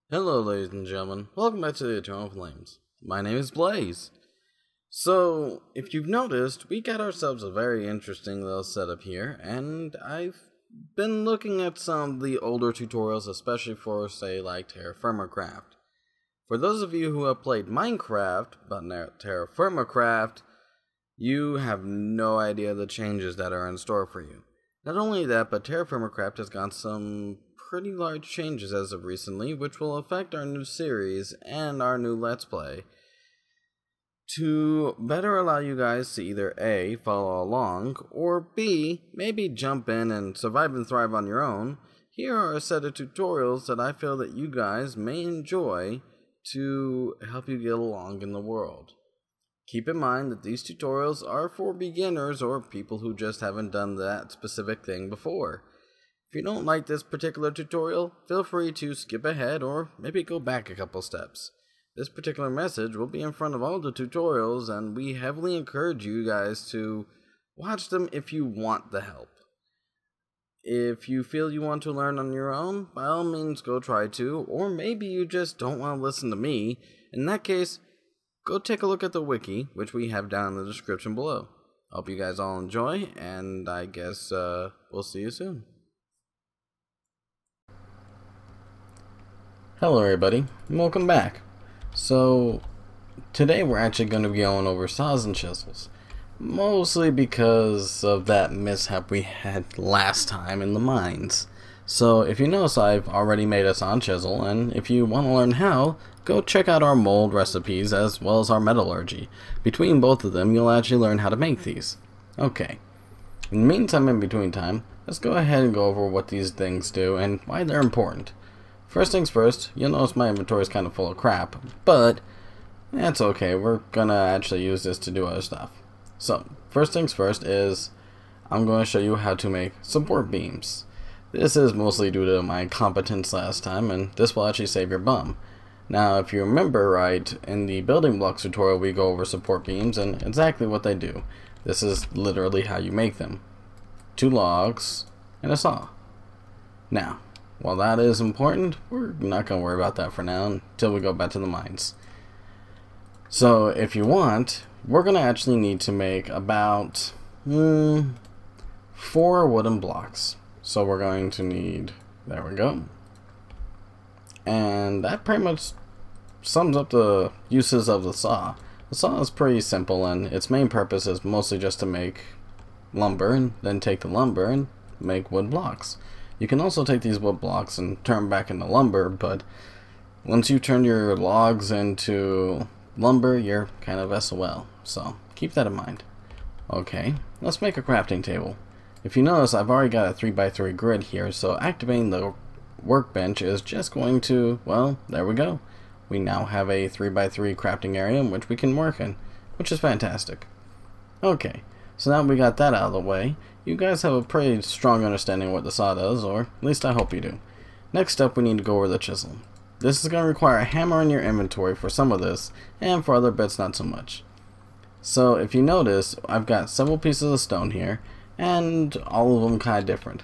Hello ladies and gentlemen, welcome back to the Eternal Flames. My name is Blaze. So, if you've noticed, we got ourselves a very interesting little setup here, and I've been looking at some of the older tutorials, especially for, say, like TerraFirmaCraft. For those of you who have played Minecraft, but not TerraFirmaCraft, you have no idea the changes that are in store for you. Not only that, but TerraFirmaCraft has got some pretty large changes as of recently, which will affect our new series and our new Let's Play. To better allow you guys to either A, follow along, or B, maybe jump in and survive and thrive on your own, here are a set of tutorials that I feel that you guys may enjoy to help you get along in the world. Keep in mind that these tutorials are for beginners or people who just haven't done that specific thing before. If you don't like this particular tutorial, feel free to skip ahead or maybe go back a couple steps. This particular message will be in front of all the tutorials, and we heavily encourage you guys to watch them if you want the help. If you feel you want to learn on your own, by all means go try to, or maybe you just don't want to listen to me. In that case, go take a look at the wiki, which we have down in the description below. Hope you guys all enjoy, and I guess we'll see you soon. Hello everybody, and welcome back. So, today we're actually going to be going over saws and chisels. Mostly because of that mishap we had last time in the mines. So, if you notice, I've already made a saw and chisel, and if you want to learn how, go check out our mold recipes as well as our metallurgy. Between both of them, you'll actually learn how to make these. Okay. In the meantime, in between time, let's go ahead and go over what these things do and why they're important. First things first, you'll notice my inventory is kind of full of crap, but that's okay, we're gonna actually use this to do other stuff. So, first things first is, I'm going to show you how to make support beams. This is mostly due to my incompetence last time, and this will actually save your bum. Now, if you remember right, in the building blocks tutorial we go over support beams and exactly what they do. This is literally how you make them. 2 logs and a saw. Now, while that is important, we're not going to worry about that for now until we go back to the mines. So, if you want, we're going to actually need to make about 4 wooden blocks. So we're going to need, there we go. And that pretty much sums up the uses of the saw. The saw is pretty simple, and its main purpose is mostly just to make lumber, and then take the lumber and make wood blocks. You can also take these wood blocks and turn them back into lumber, but once you turn your logs into lumber, you're kind of SOL. So keep that in mind. Okay, let's make a crafting table. If you notice, I've already got a 3x3 grid here, so activating the workbench is just going to, well, there we go. We now have a 3x3 crafting area in which we can work in, which is fantastic. Okay, so now we got that out of the way, you guys have a pretty strong understanding of what the saw does, or at least I hope you do. Next up, we need to go over the chisel. This is going to require a hammer in your inventory for some of this, and for other bits not so much. So if you notice, I've got several pieces of stone here, and all of them kind of different.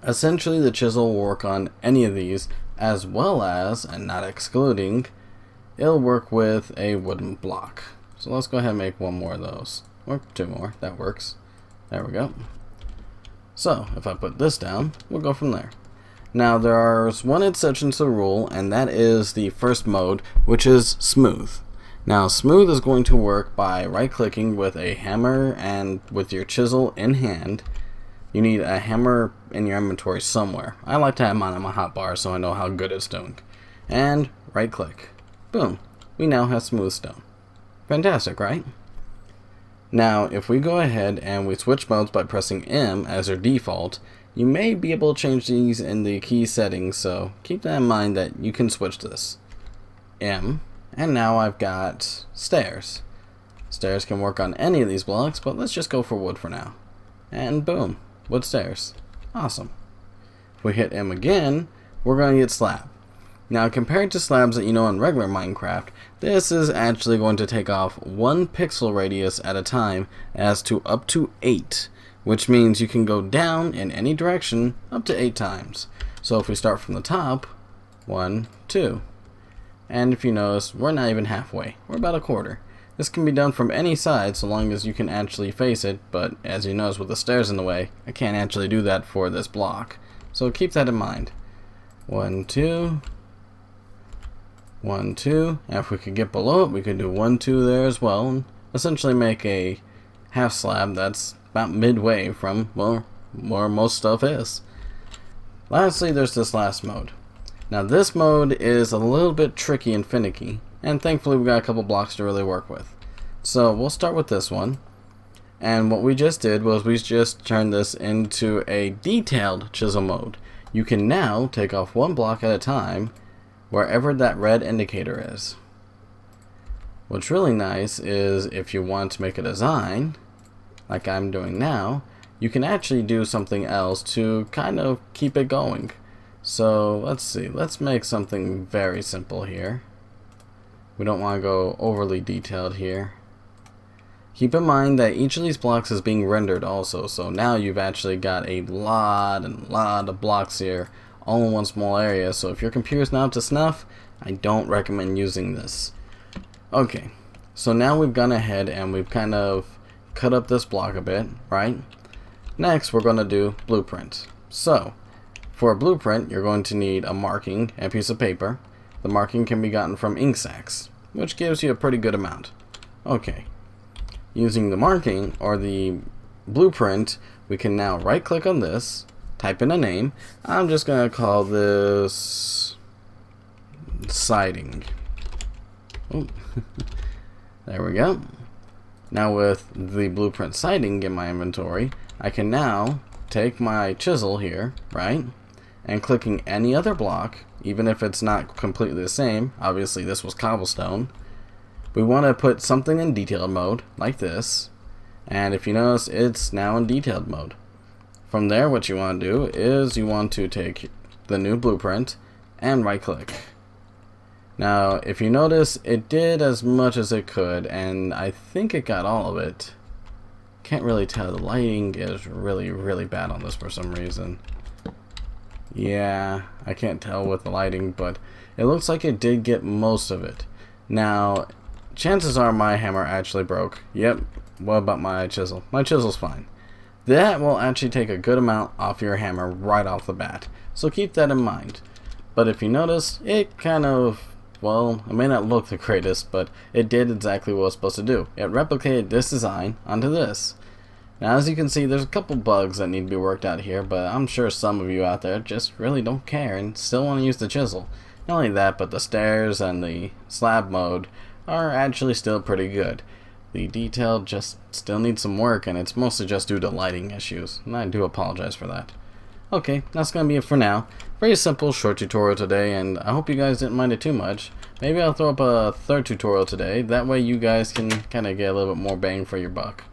Essentially, the chisel will work on any of these, as well as, and not excluding, it'll work with a wooden block. So let's go ahead and make 1 more of those, or 2 more, that works. There we go. So, if I put this down, we'll go from there. Now, there's one exception to the rule, and that is the first mode, which is smooth. Now, smooth is going to work by right-clicking with a hammer and with your chisel in hand. You need a hammer in your inventory somewhere. I like to have mine on my hotbar so I know how good it's doing. And right-click. Boom. We now have smooth stone. Fantastic, right? Now, if we go ahead and we switch modes by pressing M as your default, you may be able to change these in the key settings, so keep that in mind that you can switch this. M, and now I've got stairs. Stairs can work on any of these blocks, but let's just go for wood for now. And boom, wood stairs. Awesome. If we hit M again, we're going to get slab. Now, compared to slabs that you know in regular Minecraft, this is actually going to take off 1 pixel radius at a time as to up to 8, which means you can go down in any direction up to 8 times. So if we start from the top, 1, 2. And if you notice, we're not even halfway. We're about a quarter. This can be done from any side so long as you can actually face it, but as you notice with the stairs in the way, I can't actually do that for this block. So keep that in mind. 1, 2. 1, 2. And if we could get below it, we could do 1, 2 there as well, and essentially make a half slab that's about midway from, well, where most stuff is. Lastly, there's this last mode. Now this mode is a little bit tricky and finicky, and thankfully we got a couple blocks to really work with. So we'll start with this one, and what we just did was we just turned this into a detailed chisel mode. You can now take off one block at a time wherever that red indicator is. What's really nice is if you want to make a design like I'm doing now, you can actually do something else to kind of keep it going. So let's see, let's make something very simple here. We don't want to go overly detailed here. Keep in mind that each of these blocks is being rendered also, so now you've actually got a lot of blocks here all in one small area. So if your computer's not up to snuff, I don't recommend using this. Okay, so now we've gone ahead and we've kind of cut up this block a bit, right? Next we're going to do blueprint. So for a blueprint, you're going to need a marking and a piece of paper. The marking can be gotten from ink sacks, which gives you a pretty good amount. Okay, using the marking or the blueprint, we can now right click on this, type in a name. I'm just going to call this siding. Oh. There we go. Now with the blueprint siding in my inventory, I can now take my chisel here, right? And clicking any other block, even if it's not completely the same, obviously this was cobblestone, we want to put something in detailed mode, like this, and if you notice, it's now in detailed mode. From there, what you want to do is you want to take the new blueprint and right click. Now, if you notice, it did as much as it could, and I think it got all of it. Can't really tell, the lighting is really bad on this for some reason. Yeah, I can't tell with the lighting, but it looks like it did get most of it. Now, chances are my hammer actually broke. Yep, what about my chisel? My chisel's fine. That will actually take a good amount off your hammer right off the bat, so keep that in mind. But if you notice, it kind of, well, it may not look the greatest, but it did exactly what it was supposed to do. It replicated this design onto this. Now, as you can see, there's a couple bugs that need to be worked out here, but I'm sure some of you out there just really don't care and still want to use the chisel. Not only that, but the stairs and the slab mode are actually still pretty good. The detail just still needs some work, and it's mostly just due to lighting issues, and I do apologize for that. Okay, that's going to be it for now. Very simple, short tutorial today, and I hope you guys didn't mind it too much. Maybe I'll throw up a third tutorial today, that way you guys can kind of get a little bit more bang for your buck.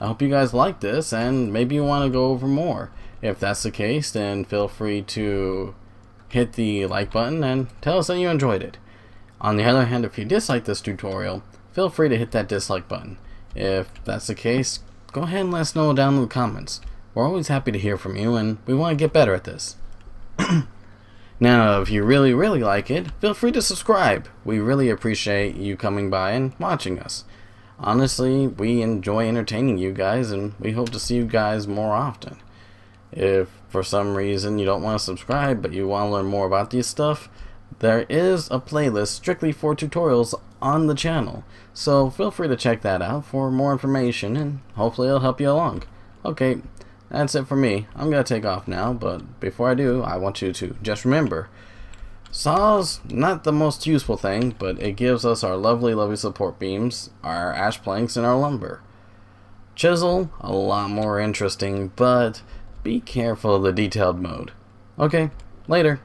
I hope you guys like this, and maybe you want to go over more. If that's the case, then feel free to hit the like button and tell us that you enjoyed it. On the other hand, if you dislike this tutorial, feel free to hit that dislike button. If that's the case, go ahead and let us know down in the comments. We're always happy to hear from you, and we want to get better at this. Now, if you really like it, feel free to subscribe. We really appreciate you coming by and watching us. Honestly, we enjoy entertaining you guys, and we hope to see you guys more often. If for some reason you don't want to subscribe, but you want to learn more about this stuff, there is a playlist strictly for tutorials on the channel. So feel free to check that out for more information, and hopefully it'll help you along. Okay, that's it for me. I'm going to take off now, but before I do, I want you to just remember, saw's not the most useful thing, but it gives us our lovely support beams, our ash planks, and our lumber. Chisel, a lot more interesting, but be careful of the detailed mode. Okay, later.